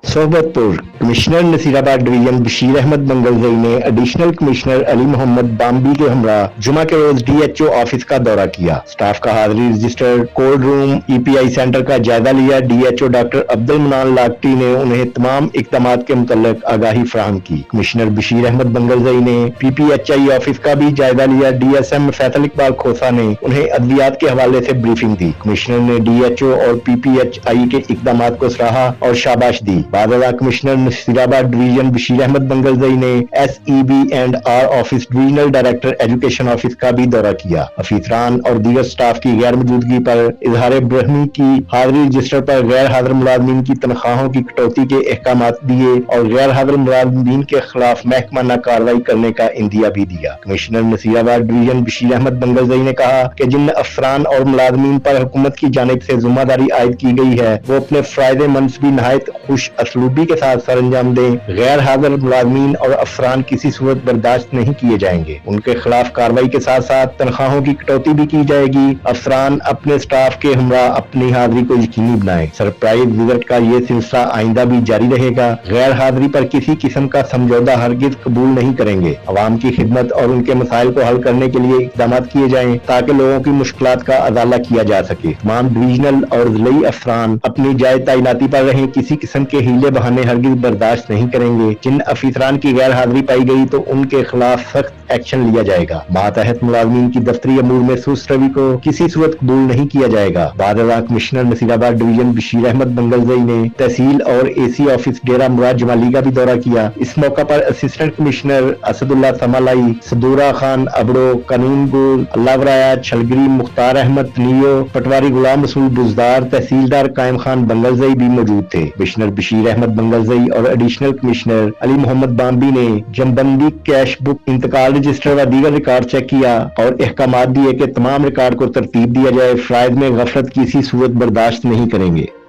Sobatpur commissioner Nasirabad division Bashir Ahmed Mangalzai ने additional commissioner Ali Muhammad Bambi के हमरा जुमा के रोज डीएचओ ऑफिस का दौरा किया। स्टाफ का हाजिरी register, cold room, EPI centre का जायजा लिया। डीएचओ डॉक्टर अब्दुल मनान लाकटी ने उन्हें तमाम इकदामात के मुतल्लिक आगाही फराहम की। कमिश्नर बशीर अहमद मंगलजई ने पीपीएचआई ऑफिस का भी जायजा लिया। डीएसएम फैसल इकबाल खोसा ने उन्हें अदलियात के हवाले से ब्रीफिंग दी। कमिश्नर ने डीएचओ और पीपीएचआई के इकदामात को सराहा और शाबाश दी। बादला कमिश्नर नसीराबाद डिवीजन बशीर अहमद मंगलजई ने SEB&R office, divisional director education office का भी दौरा किया। अफीसरान और दीगर स्टाफ की गैर मौजूदगी पर इजहार ब्रहमी की हाजिरी रजिस्टर पर गैर हाजिर मुलाजमीन की तनख्वाहों की कटौती के अहकामात दिए और गैर हाजिर मुलाजमीन के खिलाफ महकमाना कार्रवाई करने का इंदिया भी दिया। कमिश्नर नसीराबाद डिवीजन बशीर अहमद मंगलजई ने कहा कि जिन अफसरान और मुलाजमीन पर हुकूमत की जानिब से जिम्मेदारी आयद की गई है वो अपने फराइज़ मनसबी नहायत खुश असलूबी के साथ सर अंजाम दें। गैर हाजिर मुलाजमीन और अफसरान किसी सूरत बर्दाश्त नहीं किए जाएंगे। उनके खिलाफ कार्रवाई के साथ साथ तनख्वाहों की कटौती भी की जाएगी। अफसरान अपने स्टाफ के हमरा अपनी हाजिरी को यकीनी बनाएं। सरप्राइज विजिट का ये सिलसिला आइंदा भी जारी रहेगा। गैर हाजिरी पर किसी किस्म का समझौता हरगिज कबूल नहीं करेंगे। अवाम की खिदमत और उनके मसाइल को हल करने के लिए इकदाम किए जाएं ताकि लोगों की मुश्किलात का अजाला किया जा सके। तमाम डिविजनल और जिले अफसरान अपनी जायज तैनाती पर रहें। किसी किस्म के हीले बहाने हरगिज बर्दाश्त नहीं करेंगे। जिन अफसरान की गैर हाजिरी पाई गई तो उनके खिलाफ सख्त एक्शन लिया जाएगा। मातहत मुलाजमीन की दफ्तरी अमूर में सुस्त रवि को किसी सूरत कबूल नहीं किया जाएगा। बादला कमिश्नर नसीराबाद डिवीजन बशीर अहमद मंगलजई ने तहसील और AC ऑफिस डेरा मुराद जमाली का भी दौरा किया। इस मौका पर असिस्टेंट कमिश्नर असदुल्ला समालाई, सदूरा खान अबड़ो, कानून गुल अल्लावराया छलगरी, मुख्तार अहमद तनियो, पटवारी गुलाम रसूल बुजदार, तहसीलदार कायम खान मंगलजई भी मौजूद थे। कमिश्नर बशीर अहमद मंगलजई और एडिशनल कमिश्नर अली मोहम्मद बाम्बी ने जमबंदी, कैश बुक, इंतकाल रजिस्टर व दीगर रिकॉर्ड चेक किया और अहकामात दिए कि तमाम रिकॉर्ड को तरतीब दिया जाए। फराइज में गफलत की किसी सूरत बर्दाश्त नहीं करेंगे।